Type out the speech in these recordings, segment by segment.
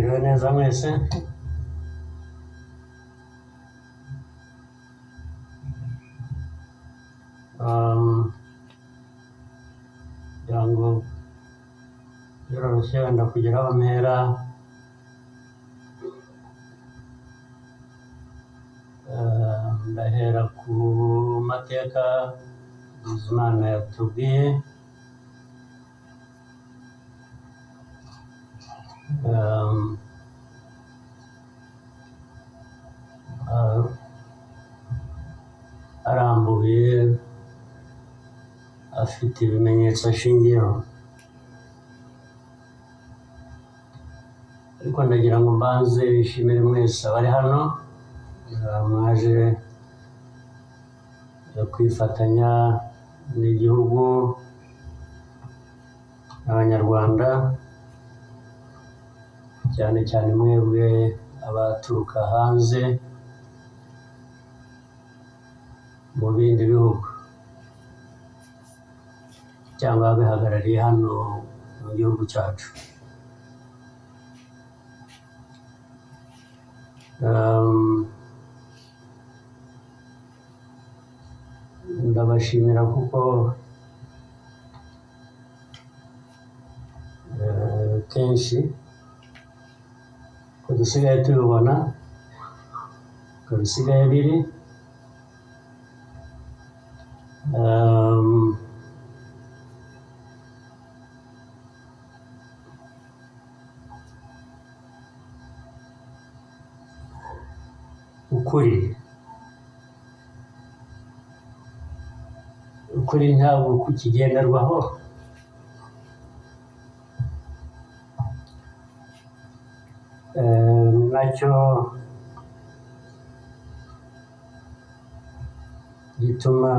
Mwiriwe neza mwese. Kugira ngo biroroshye wenda kugira aho mpera, ndahera ku mateka Bizimana yatubwiye. Arambuye afite ibimenyetso ashingiyeho, ariko ndagira ngo mbanze bishimire mwese abari hano, mwaje kwifatanya n'igihugu n'abanyarwanda, cyane cyane mwebwe abaturuka hanze mu bindi bihugu cyangwa abihagarariye hano mu gihugu cyacu. Ndabashimira kuko kenshi ko dusigaye tubibona ko bisigaye biri, ukuri ntabwo kukigenderwaho, nacyo gituma,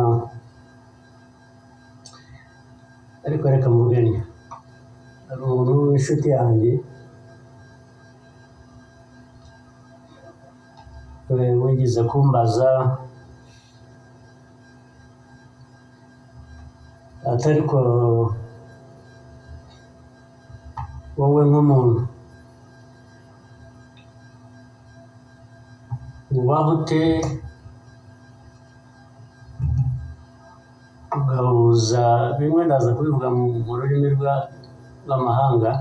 ariko reka mvugane, hari umuntu w'inshuti yanjye wigeze kumbaza ati ariko wowe nk'umuntu ubaho ute ugahuza, bimwe ndaza kubivuga mu rurimi rw'amahanga,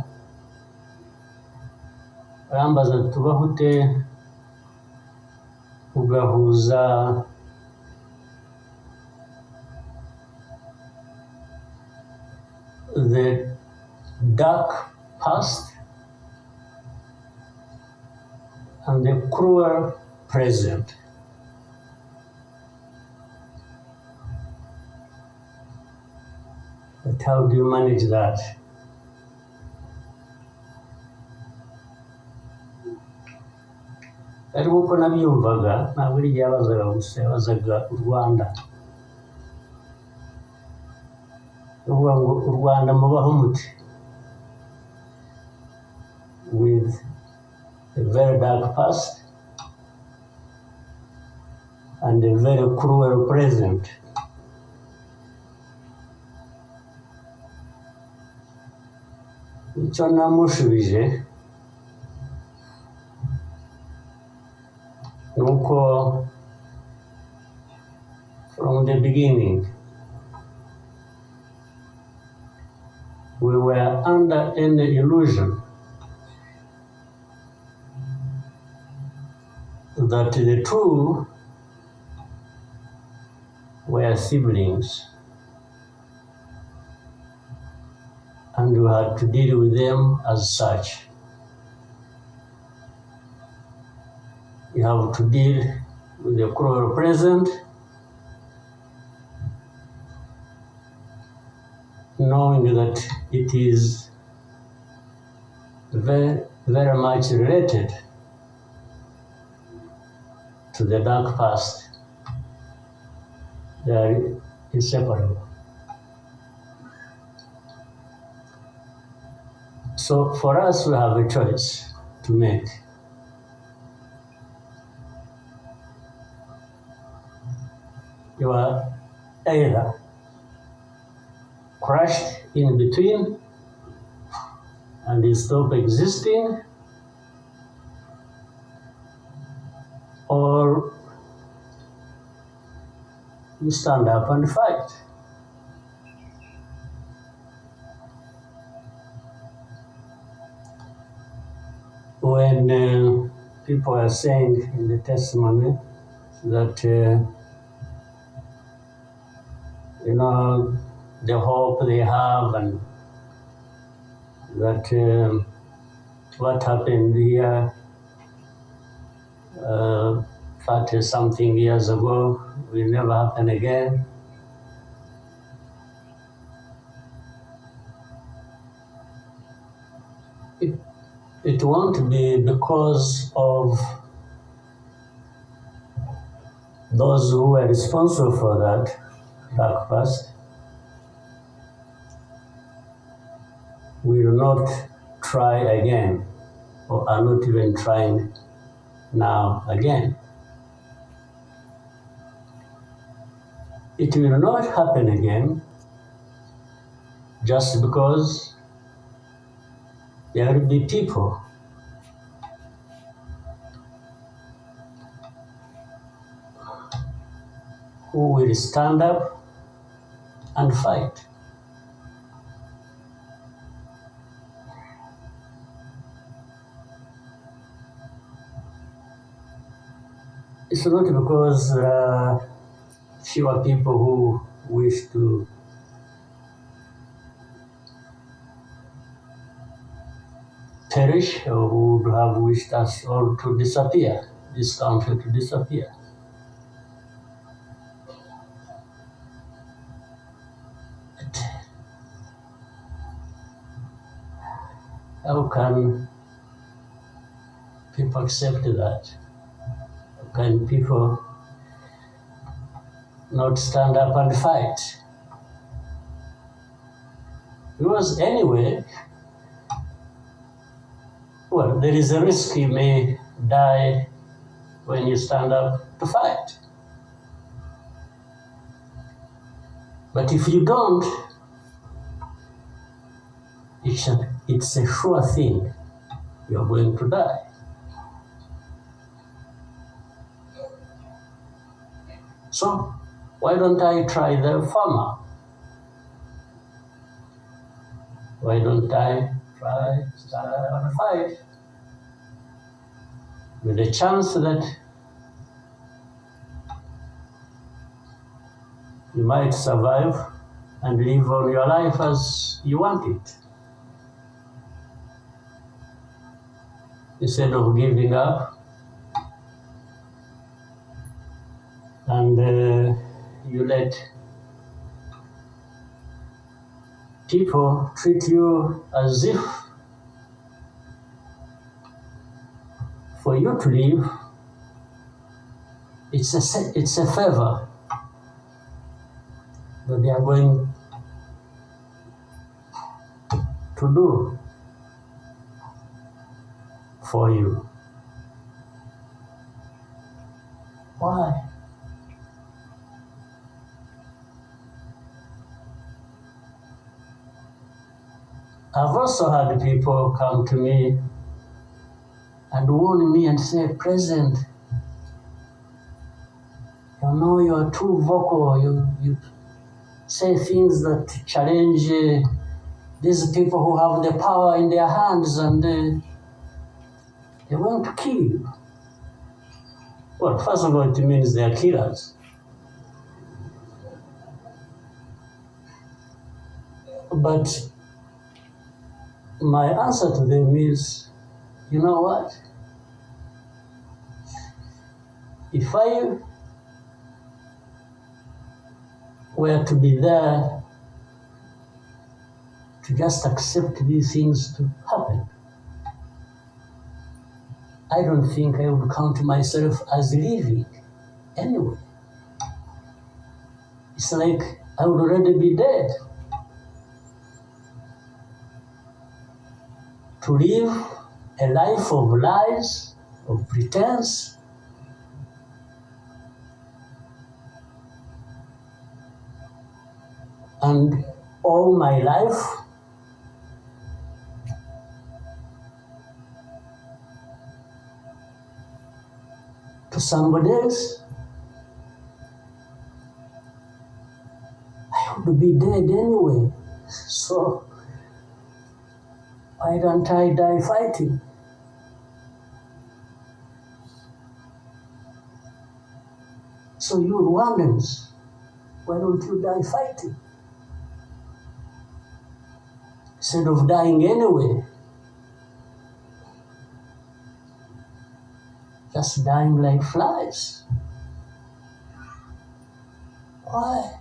arambaza ati ubaho ute ugahuza the dark past and the cruel present. But how do you manage that? Ariko uko nabyumvaga ntabwo ari igihe yabazaga gusa, yabazaga u Rwanda, uvuga ngo u Rwanda mubaho mute with a very dark past and a very cruel present. Icyo namushubije nuko from the beginning we were under an illusion that the two were siblings and we had to deal with them as such. We have to deal with the cruel present, knowing that it is very, very much related to the dark past. They are inseparable. So for us, we have a choice to make. You are either crushed in between and you stop existing, you stand up and fight. When people are saying in the testimony that, the hope they have and that what happened here 30-something years ago will never happen again. It won't be because of those who were responsible for that dark past. Will not try again, or are not even trying now again. It will not happen again just because there will be people who will stand up and fight. It's not because there are fewer people who wish to perish or who would have wished us all to disappear, this country to disappear. But how can people accept that? How can people not stand up and fight? Because anyway, well, there is a risk you may die when you stand up to fight. But if you don't, it's a sure thing you're going to die. So why don't I try the farmer? Why don't I try stand up and fight? With a chance that you might survive and live on your life as you want it. Instead of giving up and you let people treat you as if for you to live, it's a favor that they are going to do for you. Why? I've also had people come to me and warn me and say, President, you're too vocal, you say things that challenge these people who have the power in their hands and they want to kill you. Well, first of all, it means they are killers. But my answer to them is, you know what? If I were to be there to just accept these things to happen, I don't think I would count myself as living anyway. It's like I would already be dead. To live a life of lies, of pretense, and all my life to somebody else, would be dead anyway. So why don't I die fighting? So you Rwandans, why don't you die fighting? Instead of dying anyway, just dying like flies. Why?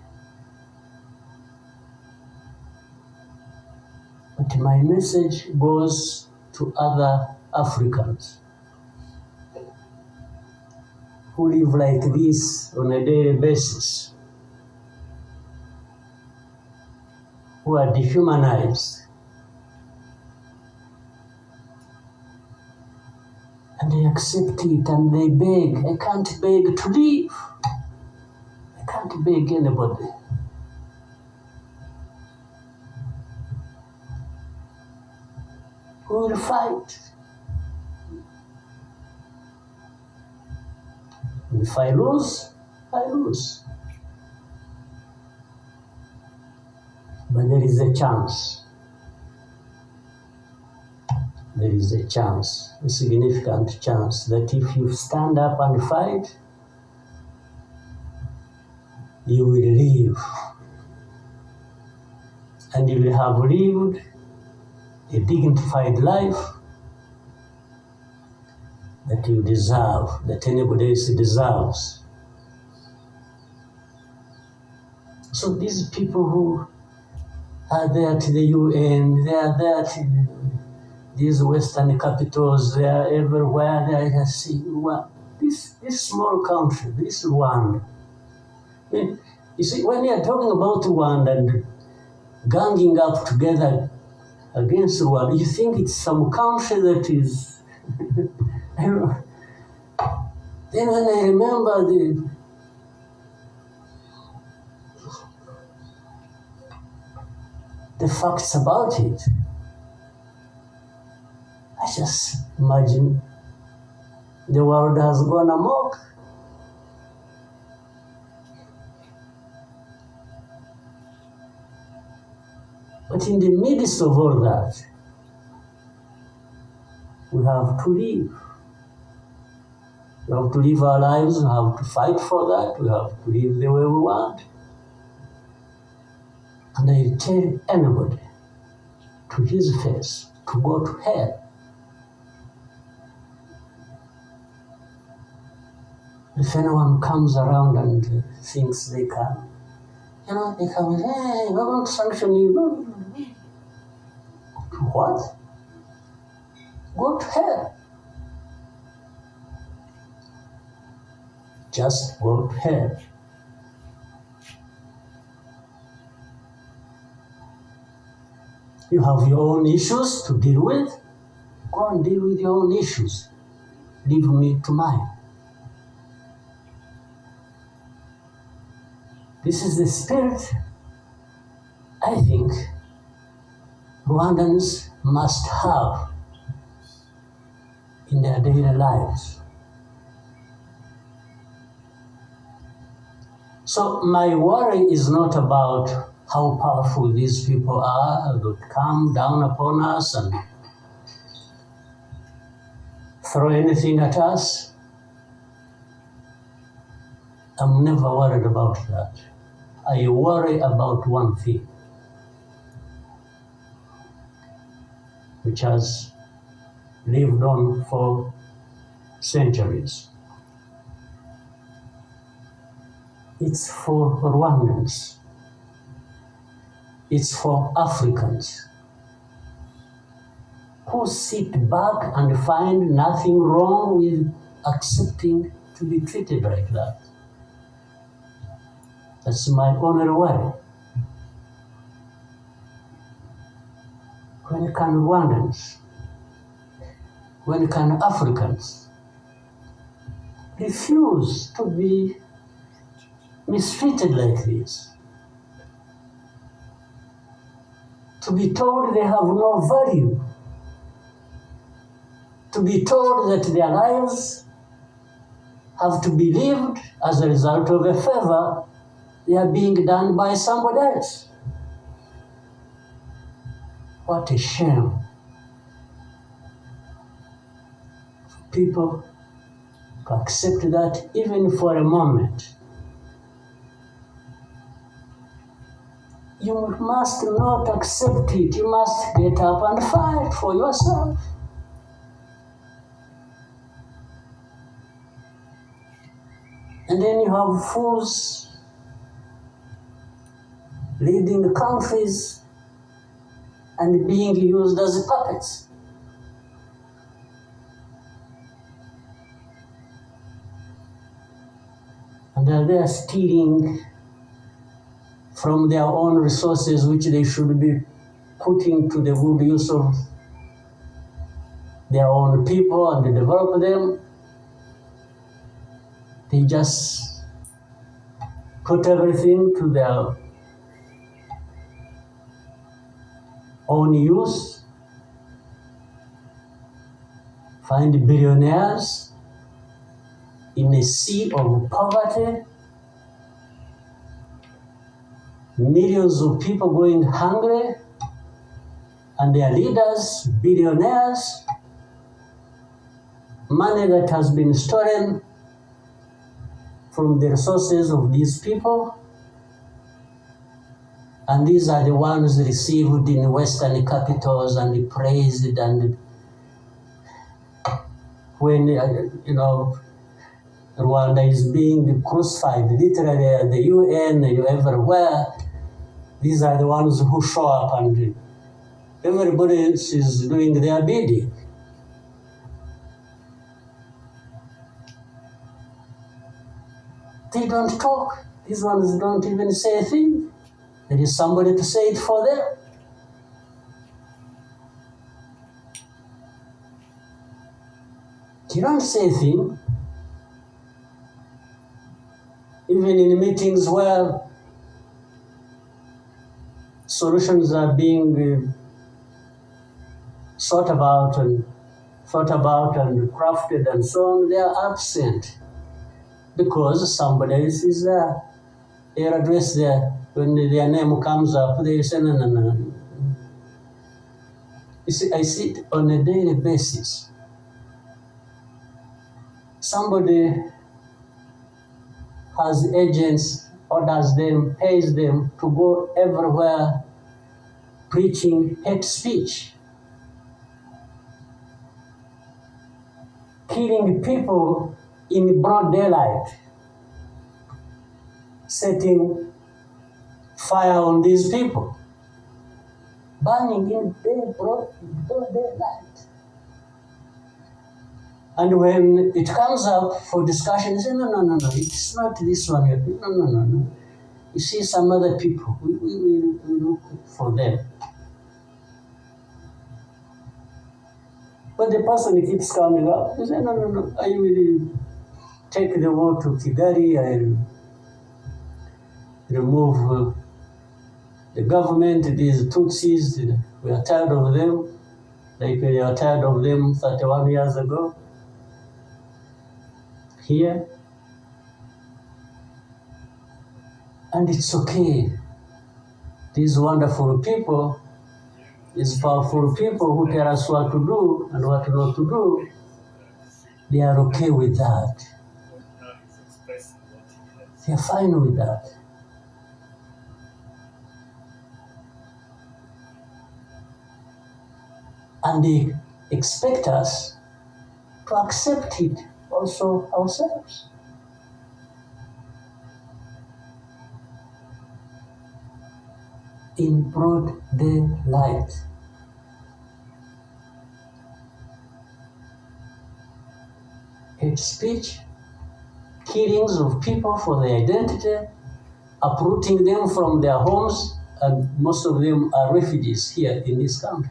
But my message goes to other Africans who live like this on a daily basis, who are dehumanized. And they accept it and they beg. I can't beg to live. I can't beg anybody. We will fight. And if I lose, I lose. But there is a chance. There is a chance, a significant chance, that if you stand up and fight, you will live. And you will have lived a dignified life that you deserve, that anybody else deserves. So these people who are there to the UN, they are there to these Western capitals, they are everywhere. They are seeing this small country, this Rwanda. You see, when you are talking about Rwanda and ganging up together against Rwanda, you think it's some country that is. Then when I remember the facts about it, I just imagine the world has gone amok. But in the midst of all that, we have to live. We have to live our lives, we have to fight for that, we have to live the way we want. And I tell anybody to his face to go to hell. If anyone comes around and thinks they can, they come, hey, we're going to sanction you. What? Go to hell. Just go to hell. You have your own issues to deal with. Go and deal with your own issues. Leave me to mine. This is the spirit I think Rwandans must have in their daily lives. So my worry is not about how powerful these people are that come down upon us and throw anything at us. I'm never worried about that. I worry about one thing, which has lived on for centuries. It's for Rwandans. It's for Africans who sit back and find nothing wrong with accepting to be treated like that. That's my only worry. When can Rwandans, when can Africans refuse to be mistreated like this? To be told they have no value. To be told that their lives have to be lived as a result of a favor They are being done by somebody else. What a shame. People to accept that even for a moment. You must not accept it. You must get up and fight for yourself. And then you have fools leading the countries and being used as puppets. And they're stealing from their own resources, which they should be putting to the good use of their own people and develop them. They just put everything to their own use, find billionaires in a sea of poverty, millions of people going hungry, and their leaders, billionaires, money that has been stolen from the resources of these people, and these are the ones received in Western capitals and praised, and when, Rwanda is being crucified, literally at the UN, everywhere, these are the ones who show up and everybody else is doing their bidding. They don't talk. These ones don't even say a thing. There is somebody to say it for them. You don't say a thing. Even in meetings where solutions are being thought about and crafted and so on, they are absent because somebody else is there. They are addressed there. When their name comes up, they say, no. You see, I see it on a daily basis. Somebody has agents, orders them, pays them to go everywhere preaching hate speech, killing people in broad daylight, setting fire on these people, burning in broad daylight. And when it comes up for discussion, you say, no, it's not this one. No. You see some other people, we look for them. But the person keeps coming up, you say, no, I will take the war to Kigali, I'll remove the government, these Tutsis, we are tired of them, like we are tired of them 31 years ago. Here, and it's okay. These wonderful people, these powerful people who tell us what to do and what not to do, they are okay with that. They are fine with that. And they expect us to accept it also ourselves. In broad daylight. Hate speech, killings of people for their identity, uprooting them from their homes, and most of them are refugees here in this country.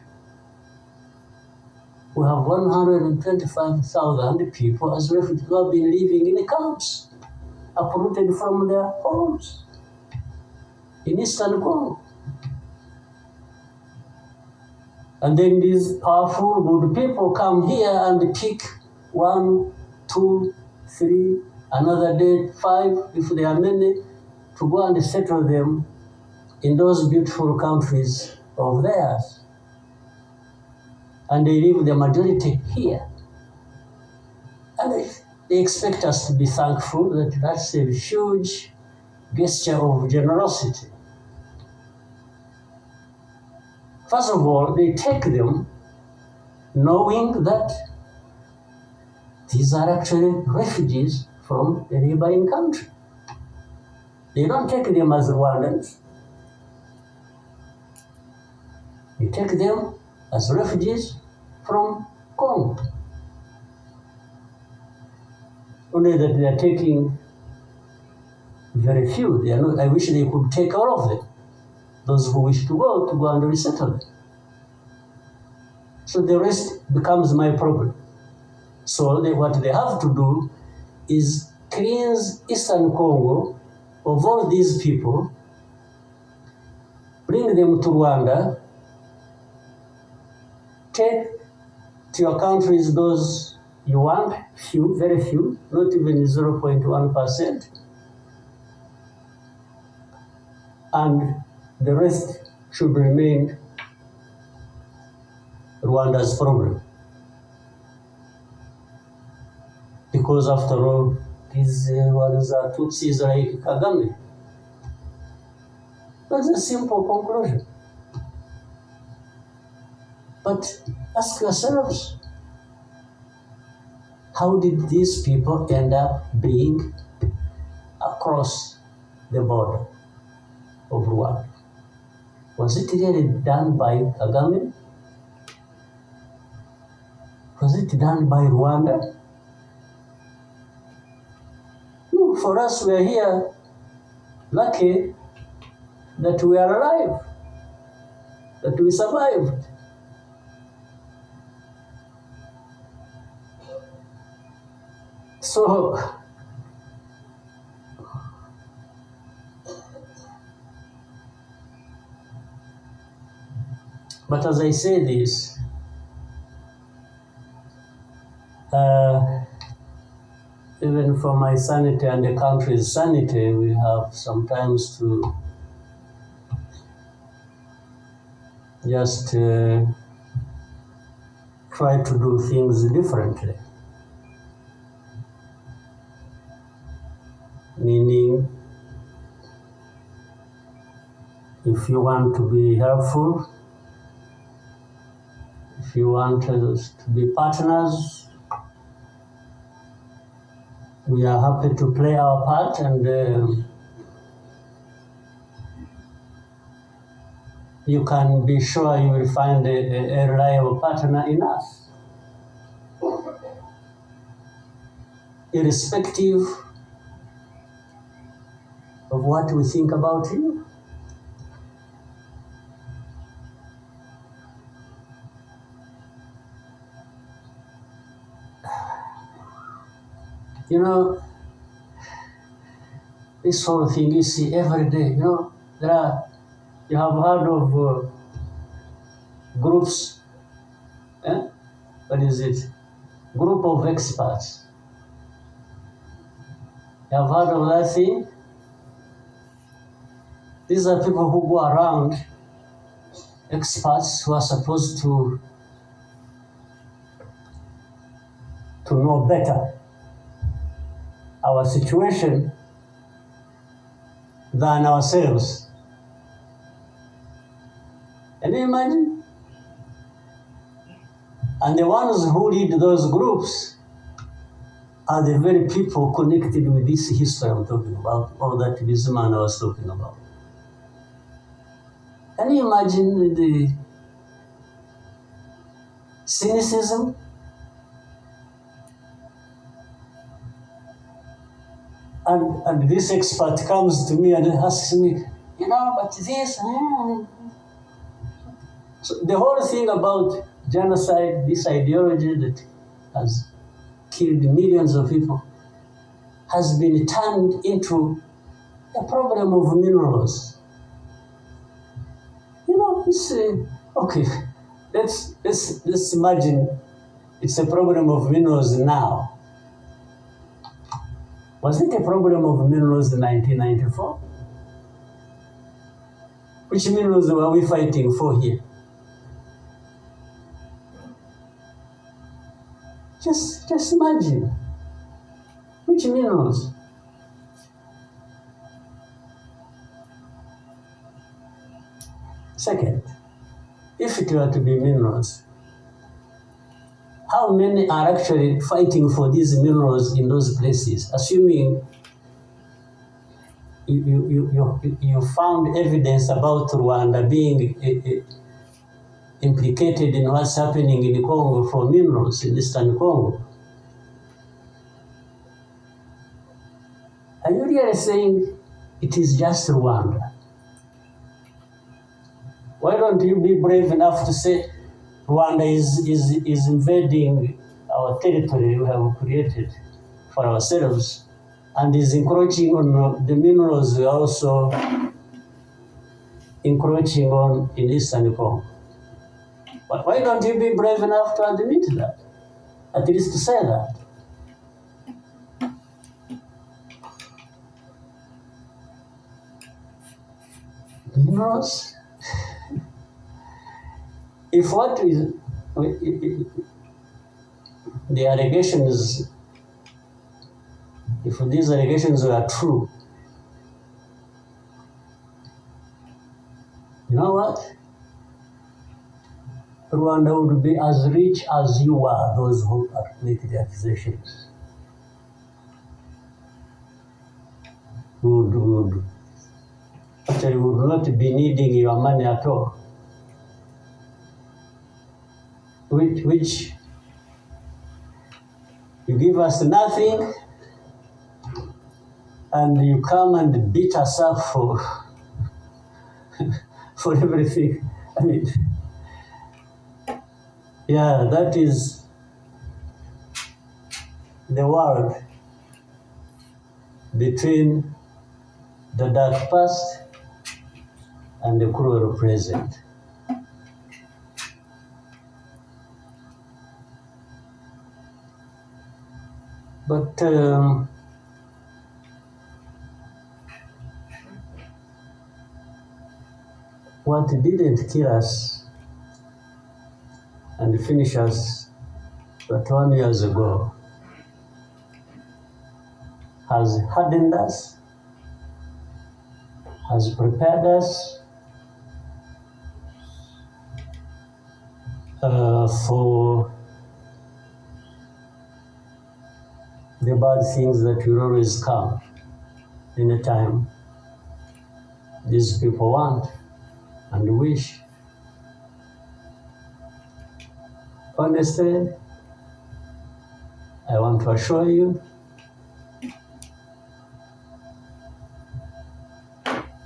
We have 125,000 people as refugees who have been living in the camps, uprooted from their homes in Eastern Congo. And then these powerful, good people come here and pick 1, 2, 3, another day 5, if there are many, to go and settle them in those beautiful countries of theirs. And they leave the majority here. And they expect us to be thankful that that's a huge gesture of generosity. First of all, they take them knowing that these are actually refugees from a neighboring country. They don't take them as Rwandans. They take them as refugees from Congo. Only that they are taking very few. They are not, I wish they could take all of them. Those who wish to go and resettle them. So the rest becomes my problem. So what they have to do is cleanse Eastern Congo of all these people, bring them to Rwanda, take to your countries those you want, few, very few, not even 0.1%, and the rest should remain Rwanda's problem. Because after all, these ones are Tutsis like Kagame. That's a simple conclusion. But ask yourselves, how did these people end up being across the border of Rwanda? Was it really done by Kagame? Was it done by Rwanda? No, for us, we are here lucky that we are alive, that we survived. So, but as I say this, even for my sanity and the country's sanity, we have sometimes to just try to do things differently. Meaning, if you want to be helpful, if you want us to be partners, we are happy to play our part, and you can be sure you will find a reliable partner in us. Irrespective of what we think about you. You know, this whole thing you see every day, you know, you have heard of groups, what is it? Group of experts. You have heard of that thing? These are people who go around, experts who are supposed to know better our situation than ourselves. Can you imagine? And the ones who lead those groups are the very people connected with this history I'm talking about, or that this man I was talking about. Can you imagine the cynicism? And this expert comes to me and asks me, you know, but this. So the whole thing about genocide, this ideology that has killed millions of people, has been turned into a problem of minerals. You know, it's okay. Let's imagine it's a problem of minerals now. Was it a problem of minerals in 1994? Which minerals were we fighting for here? Just imagine. Which minerals? Second, if it were to be minerals, how many are actually fighting for these minerals in those places? Assuming you found evidence about Rwanda being implicated in what's happening in Congo for minerals in Eastern Congo. Are you really saying it is just Rwanda? Why don't you be brave enough to say Rwanda is invading our territory we have created for ourselves and is encroaching on the minerals we are also encroaching on in Eastern Congo? But why don't you be brave enough to admit that? At least to say that. Minerals? If what is the allegations, if these allegations were true, you know what? Rwanda would be as rich as you are, those who make the accusations. Actually would not be needing your money at all. Which you give us nothing and you come and beat us up for for everything. I mean, yeah, that is the world between the dark past and the cruel present. But what didn't kill us and finish us but 1 year ago has hardened us, has prepared us for the bad things that will always come anytime these people want and wish. Honestly, I want to assure you,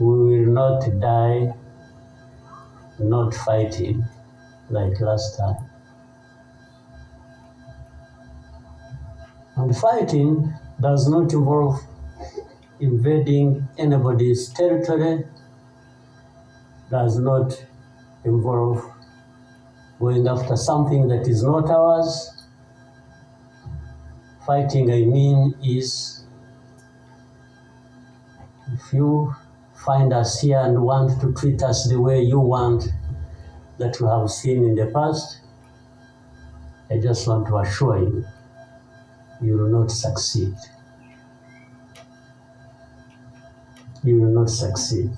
we will not die not fighting like last time. And fighting does not involve invading anybody's territory, does not involve going after something that is not ours. Fighting, I mean, is if you find us here and want to treat us the way you want that you have seen in the past, I just want to assure you, you will not succeed. You will not succeed.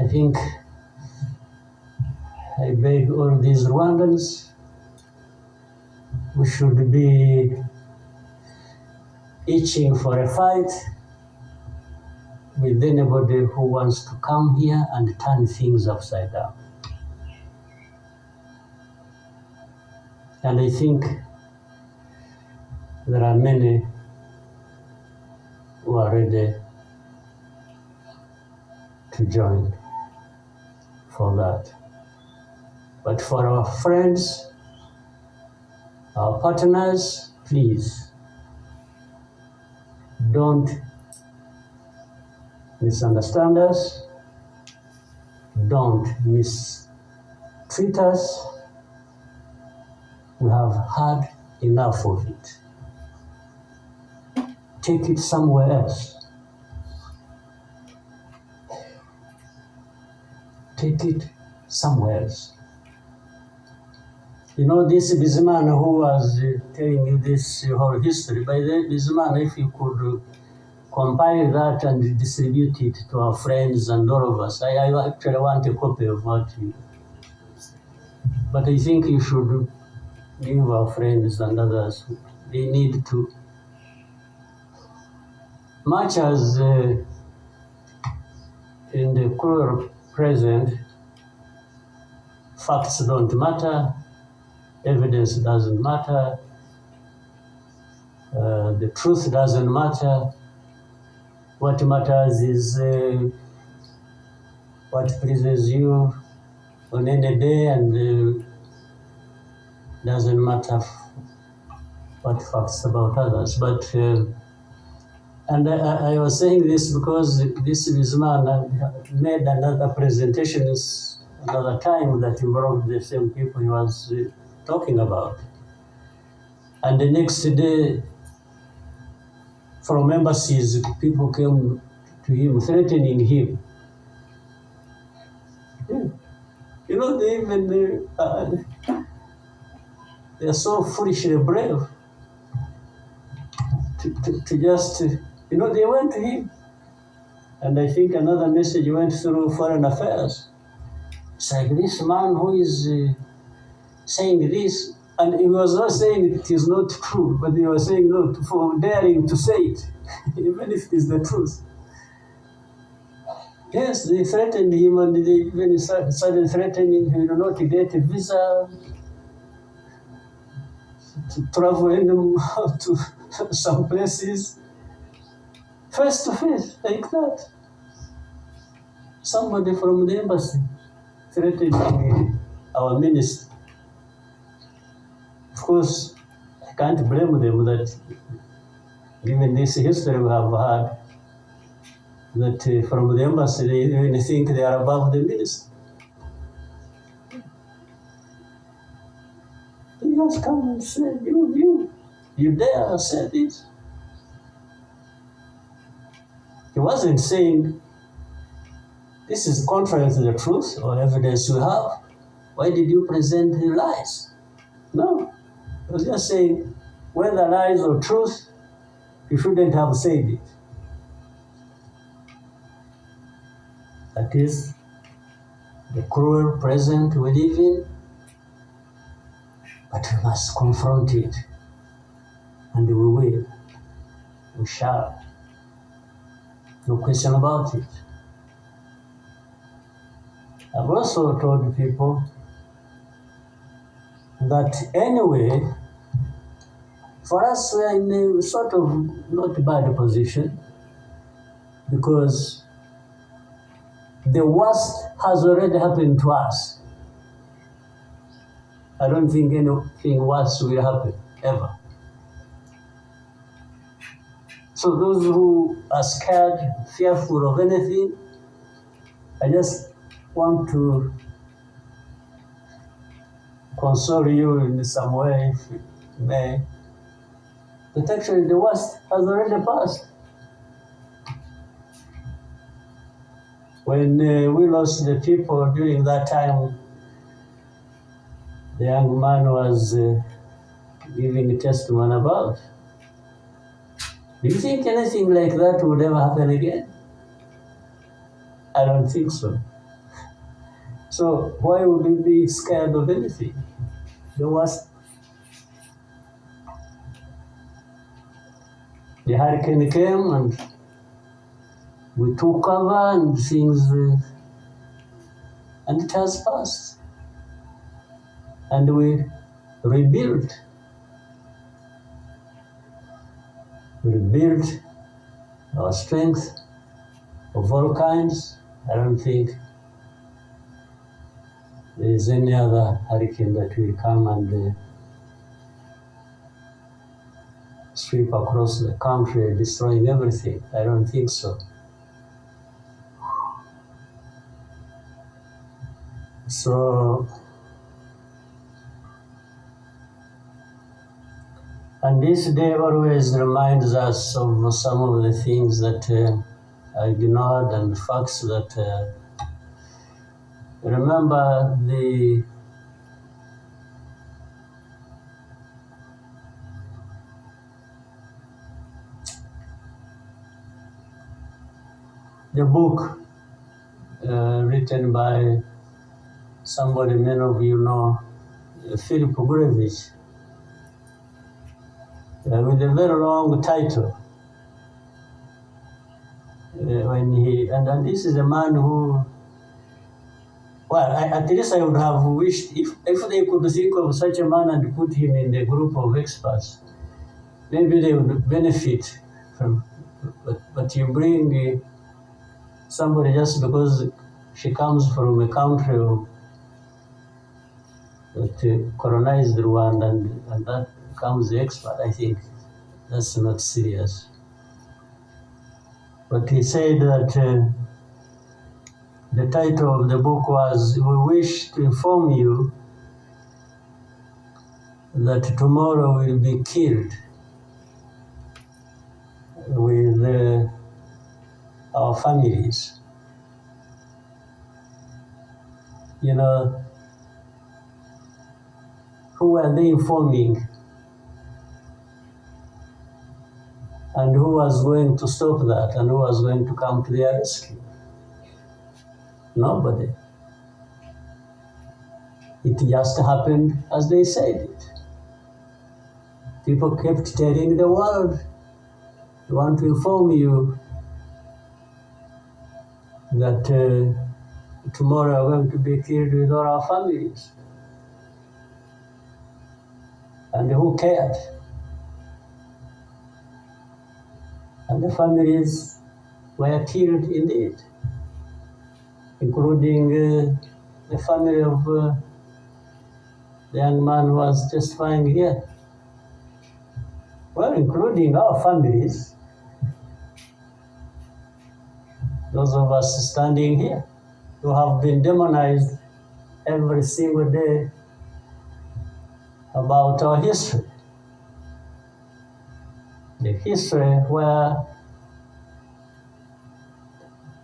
I think I beg all these Rwandans, we should be itching for a fight with anybody who wants to come here and turn things upside down. And I think there are many who are ready to join for that. But for our friends, our partners, please don't misunderstand us, don't mistreat us. We have had enough of it. Take it somewhere else. take it somewhere else. You know, this Bizimana who was telling you this whole history, by the Bizimana, if you could compile that and distribute it to our friends and all of us. I actually want a copy of what you... But I think you should give our friends and others. They need to... Much as in the cruel present, facts don't matter, evidence doesn't matter, the truth doesn't matter. What matters is what pleases you on any day, and doesn't matter what facts about others. But and I was saying this because this man made another presentation another time that involved the same people he was talking about. And the next day, from embassies, people came to him, threatening him. Yeah. You know, they even, they're so foolishly brave to just, you know, they went to him. And I think another message went through Foreign Affairs. It's like this man who is saying this, and he was not saying it is not true, but he was saying no for daring to say it, even if it is the truth. Yes, they threatened him, and they even started threatening he will not get a visa to travel anymore to some places, face to face, like that. Somebody from the embassy threatening our minister. Of course, I can't blame them that, given this history we have had, that from the embassy they even think they are above the minister. He just come and say, you dare say this? He wasn't saying, this is contrary to the truth or evidence you have. Why did you present the lies? No. He was just saying, whether lies or truth, you shouldn't have said it. That is the cruel present we live in, but we must confront it. And we will. We shall. No question about it. I've also told people that anyway, for us, we are in a sort of not bad position, because the worst has already happened to us. I don't think anything worse will happen, ever. So those who are scared, fearful of anything, I just want to console you in some way, if you may. But actually the worst has already passed. When we lost the people during that time, the young man was giving a testimony about. Do you think anything like that would ever happen again? I don't think so. So why would we be scared of anything? The worst. The hurricane came and we took cover and things, and it has passed. And we rebuilt. We rebuilt our strength of all kinds. I don't think there is any other hurricane that will come and sweep across the country, destroying everything. I don't think so. So, and this day always reminds us of some of the things that I ignored and facts that remember the book written by somebody many of you know, Philip Gurevich, with a very long title. And this is a man who, well, at least I would have wished if they could think of such a man and put him in the group of experts, maybe they would benefit from. But you bring somebody just because she comes from a country that colonized Rwanda and that becomes the expert. I think that's not serious. But he said that the title of the book was, "We wish to inform you that tomorrow will be killed with our families." You know, who were they informing? And who was going to stop that? And who was going to come to their rescue? Nobody. It just happened as they said it. People kept telling the world, "We want to inform you that tomorrow we're going to be killed with all our families." And who cared? And the families were killed indeed, including the family of the young man who was testifying here. Well, including our families, those of us standing here, who have been demonized every single day about our history. The history where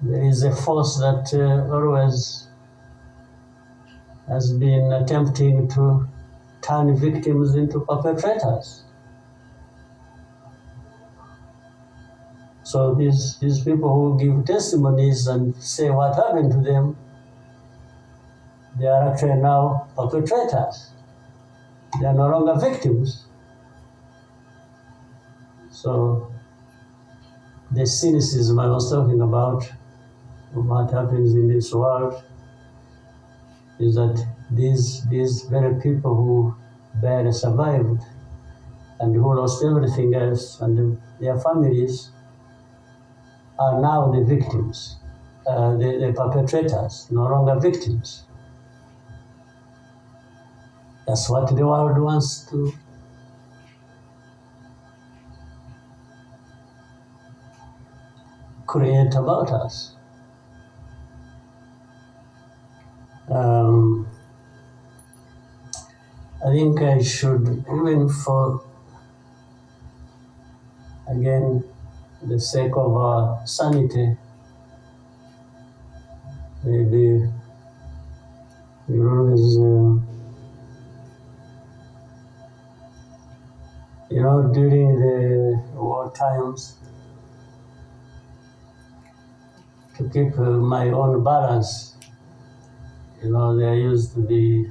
there is a force that always has been attempting to turn victims into perpetrators. So these people who give testimonies and say what happened to them, they are actually now perpetrators. They are no longer victims. So the cynicism I was talking about, what happens in this world, is that these very people who barely survived and who lost everything else and their families are now the victims, the perpetrators, no longer victims. That's what the world wants to create about us. I think I should, even for, again, the sake of our sanity, maybe we always, during the war times, to keep my own balance, there used to be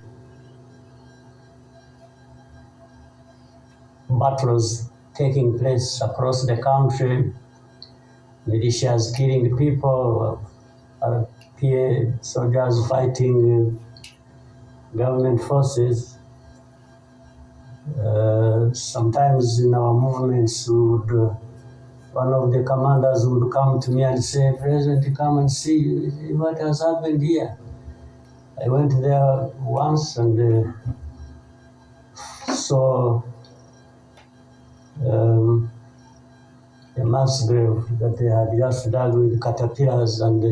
battles taking place across the country, militias killing people, RPA soldiers fighting government forces. Sometimes in our movements, one of the commanders would come to me and say, "President, come and see what has happened here." I went there once and saw a mass grave that they had just dug with caterpillars, and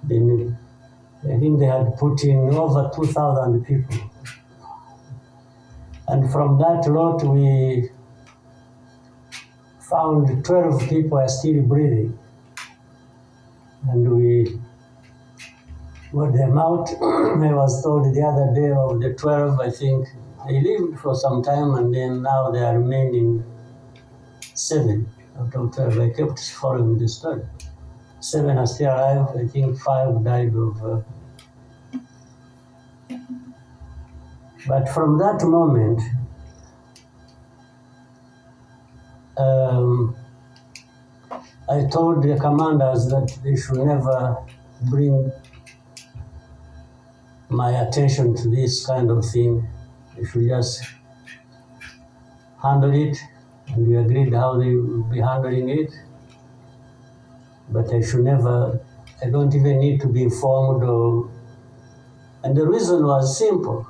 I think they had put in over 2,000 people. And from that lot, we found 12 people are still breathing. And we got them out. I was told the other day of the 12, I think, they lived for some time and then now they are remaining 7 out of 12. I kept following the story. 7 are still alive. I think 5 died of. But from that moment, I told the commanders that they should never bring my attention to this kind of thing. They should just handle it, and we agreed how they would be handling it. But I should never, I don't even need to be informed or, and the reason was simple.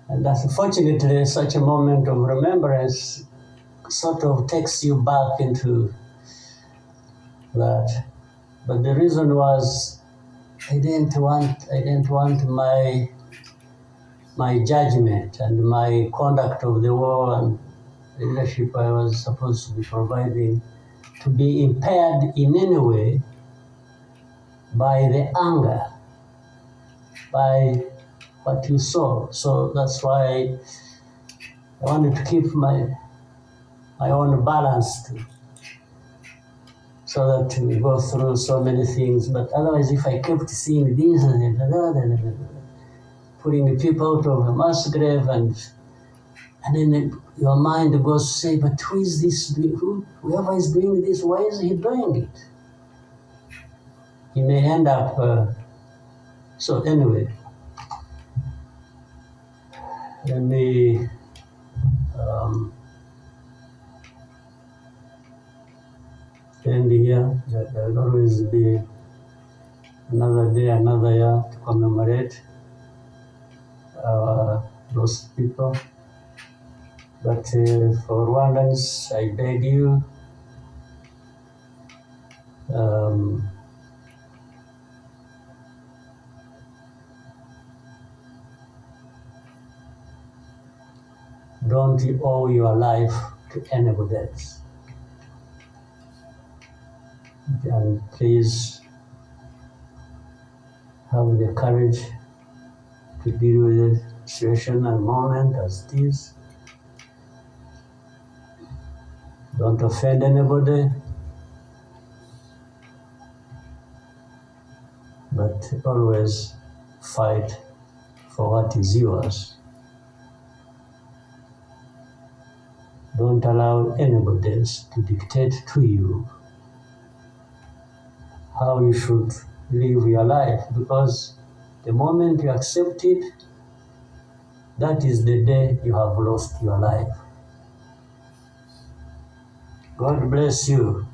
And unfortunately, such a moment of remembrance sort of takes you back into that. But the reason was I didn't want my judgment and my conduct of the war and the leadership I was supposed to be providing to be impaired in any way by the anger, by what you saw. So that's why I wanted to keep my own balance too, so that we go through so many things. But otherwise, if I kept seeing this and that, putting the people out of a mass grave, and then your mind goes to say, but who is this? Whoever is doing this, why is he doing it? He may end up. So anyway, let me end here. There will always be another day, another year to commemorate those people. But for Rwandans, I beg you, don't owe your life to anybody else. And please have the courage to deal with the situation and moment as it is. Don't offend anybody, but always fight for what is yours. Don't allow anybody else to dictate to you how you should live your life, because the moment you accept it, that is the day you have lost your life. God bless you.